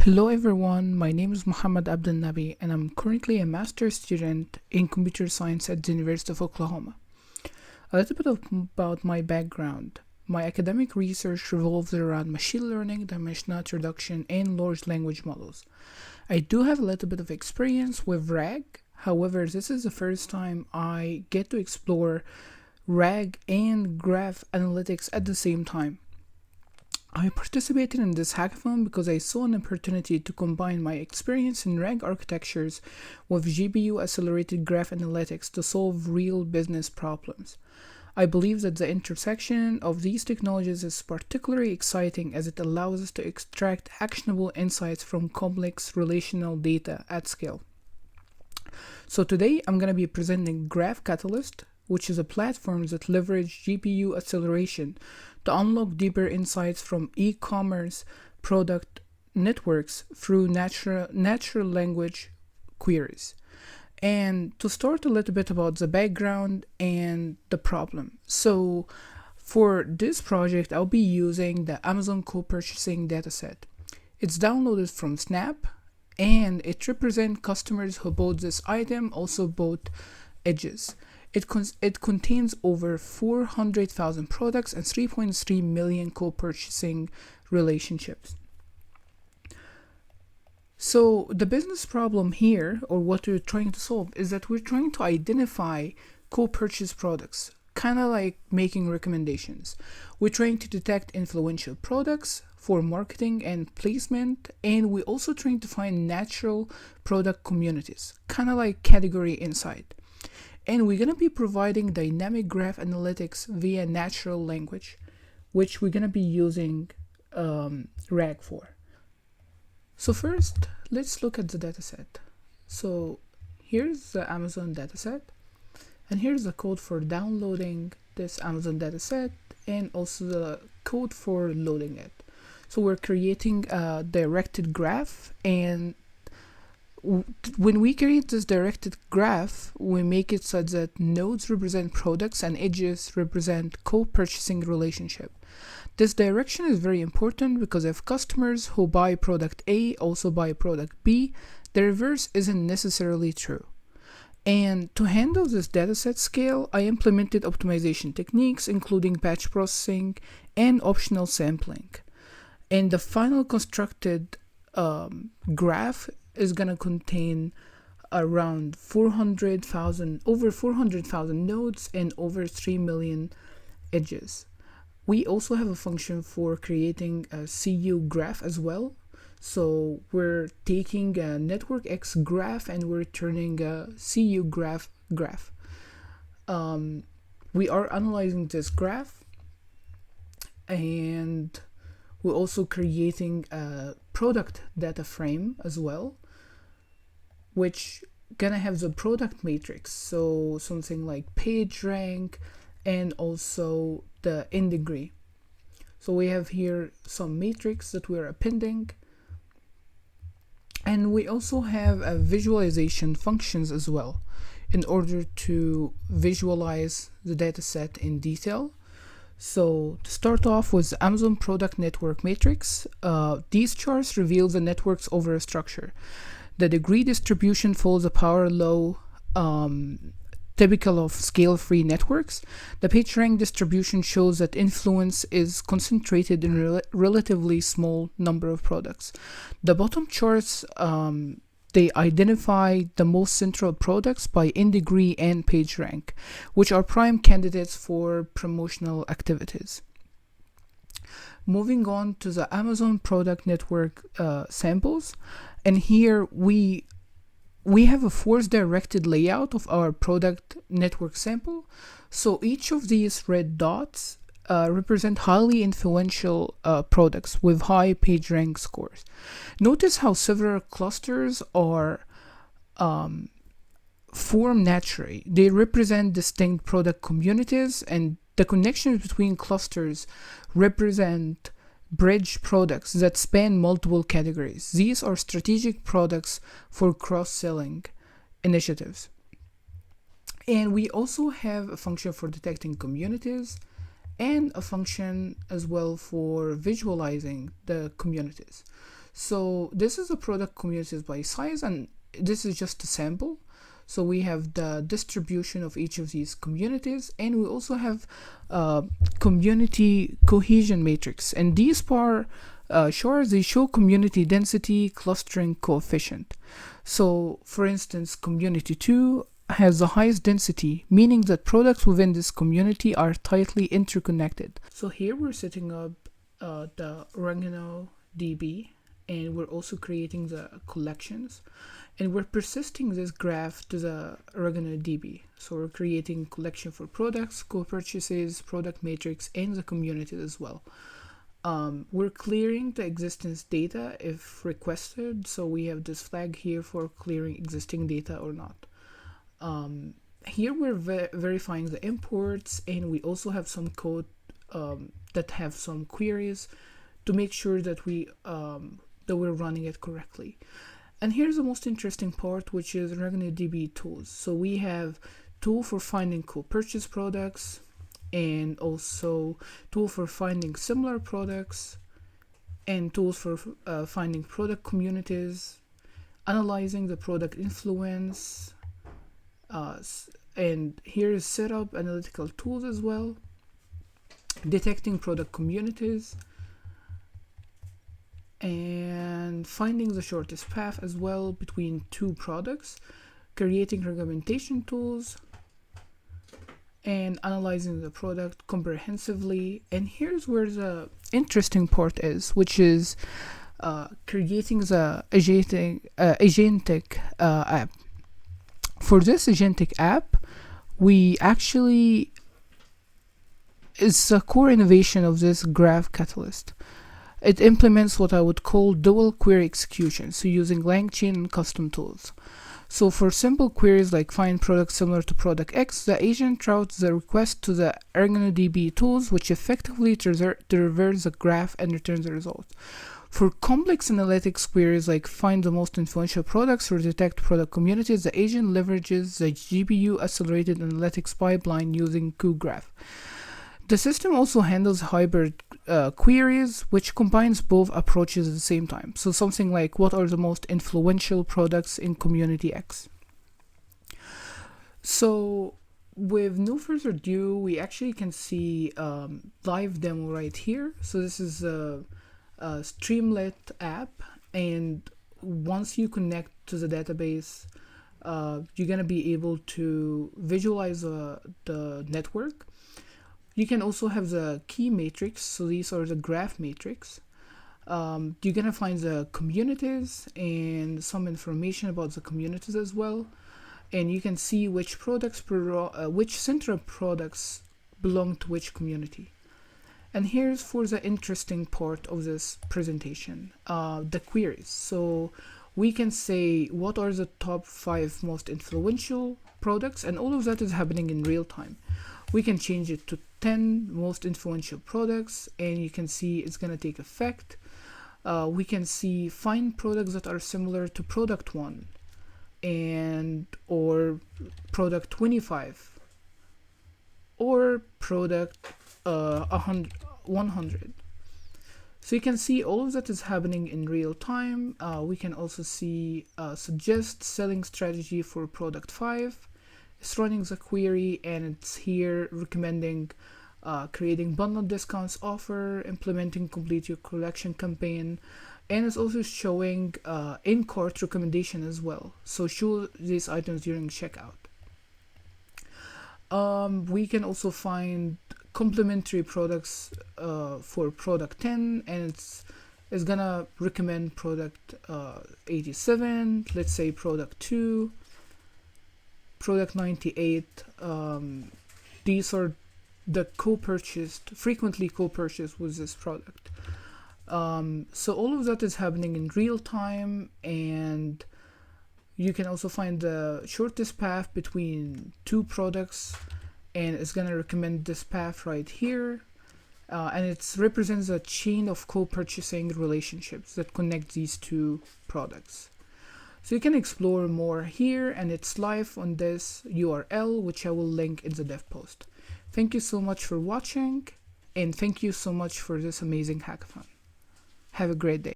Hello everyone, my name is Muhammad Abdel Nabi and I'm currently a master's student in computer science at the University of Oklahoma. A little bit about my background. My academic research revolves around machine learning, dimensional introduction, and large language models. I do have a little bit of experience with RAG, however this is the first time I get to explore RAG and graph analytics at the same time. I participated in this hackathon because I saw an opportunity to combine my experience in RAG architectures with GPU accelerated graph analytics to solve real business problems. I believe that the intersection of these technologies is particularly exciting as it allows us to extract actionable insights from complex relational data at scale. So today I'm going to be presenting GraphCatalyst, which is a platform that leverages GPU acceleration to unlock deeper insights from e-commerce product networks through natural language queries. And to start a little bit about the background and the problem. So for this project, I'll be using the Amazon co-purchasing dataset. It's downloaded from Snap and it represents customers who bought this item, also bought edges. It contains over 400,000 products and 3.3 million co-purchasing relationships. So the business problem here, or what we're trying to solve, is that we're trying to identify co-purchase products, kind of like making recommendations. We're trying to detect influential products for marketing and placement, and we're also trying to find natural product communities, kind of like category insight. And we're going to be providing dynamic graph analytics via natural language, which we're going to be using RAG for. So first, let's look at the dataset. So here's the Amazon dataset, and here's the code for downloading this Amazon dataset, and also the code for loading it. So we're creating a directed graph, and when we create this directed graph, we make it such that nodes represent products and edges represent co-purchasing relationship. This direction is very important because if customers who buy product A also buy product B, the reverse isn't necessarily true. And to handle this dataset scale, I implemented optimization techniques including batch processing and optional sampling. And the final constructed graph is going to contain around over 400,000 nodes and over 3 million edges. We also have a function for creating a cuGraph as well. So we're taking a network X graph and we're turning a cuGraph graph. We are analyzing this graph, and we're also creating a product data frame as well, which gonna have the product matrix, so something like page rank and also the in degree. So we have here some matrix that we're appending, and we also have a visualization functions as well in order to visualize the dataset in detail. So to start off with the Amazon product network matrix, these charts reveal the network's overall structure. The degree distribution follows a power law typical of scale-free networks. The PageRank distribution shows that influence is concentrated in a relatively small number of products. The bottom charts, they identify the most central products by in degree and PageRank, which are prime candidates for promotional activities. Moving on to the Amazon product network samples, and here we have a force-directed layout of our product network sample. So each of these red dots represent highly influential products with high PageRank scores. Notice how several clusters are formed naturally. They represent distinct product communities, and the connections between clusters represent bridge products that span multiple categories. These are strategic products for cross-selling initiatives. And we also have a function for detecting communities and a function as well for visualizing the communities. So this is the product communities by size, and this is just a sample. So we have the distribution of each of these communities, and we also have community cohesion matrix. And these bar charts, they show community density clustering coefficient. So for instance, community 2 has the highest density, meaning that products within this community are tightly interconnected. So here we're setting up the Oregano DB, and we're also creating the collections, and we're persisting this graph to the Oregano DB. So we're creating collection for products, co-purchases, product matrix, and the community as well. We're clearing the existence data if requested, so we have this flag here for clearing existing data or not. Here we're verifying the imports, and we also have some code that have some queries to make sure that we're running it correctly. And here's the most interesting part, which is RegnaDB tools. So we have tool for finding co-purchase products, and also tool for finding similar products, and tools for finding product communities, analyzing the product influence, and here is setup analytical tools as well, detecting product communities, and finding the shortest path as well between two products, creating recommendation tools, and analyzing the product comprehensively. And here's where the interesting part is, which is creating the Agentic app. For this Agentic app, we actually, it's a core innovation of this GraphCatalyst. It implements what I would call dual query execution, so using LangChain and custom tools. So for simple queries like find product similar to product X, the agent routes the request to the RegnaDB tools, which effectively reverse the graph and returns the result. For complex analytics queries like find the most influential products or detect product communities, the agent leverages the GPU accelerated analytics pipeline using cuGraph. The system also handles hybrid queries, which combines both approaches at the same time. So something like what are the most influential products in community X. So with no further ado, we actually can see live demo right here. So this is a Streamlit app, and once you connect to the database, you're gonna be able to visualize the network. You can also have the key matrix, so these are the graph matrix. You're gonna find the communities and some information about the communities as well, and you can see which products which central products belong to which community. And here's for the interesting part of this presentation, the queries. So we can say what are the top 5 most influential products, and all of that is happening in real time. We can change it to 10 most influential products, and you can see it's gonna take effect. We can see find products that are similar to product 1 and or product 25 or product 100. So you can see all of that is happening in real time. We can also see suggest selling strategy for product 5. It's running the query, and it's here recommending creating bundle discounts offer, implementing complete your collection campaign, and it's also showing in-cart recommendation as well. So show these items during checkout. We can also find complementary products for product 10, and it's gonna recommend product 87, let's say product 2, product 98. These are the frequently co-purchased with this product. So all of that is happening in real time, and you can also find the shortest path between 2 products, and it's going to recommend this path right here, and it represents a chain of co-purchasing relationships that connect these 2 products. So you can explore more here, and it's live on this URL, which I will link in the dev post. Thank you so much for watching, and thank you so much for this amazing hackathon. Have a great day.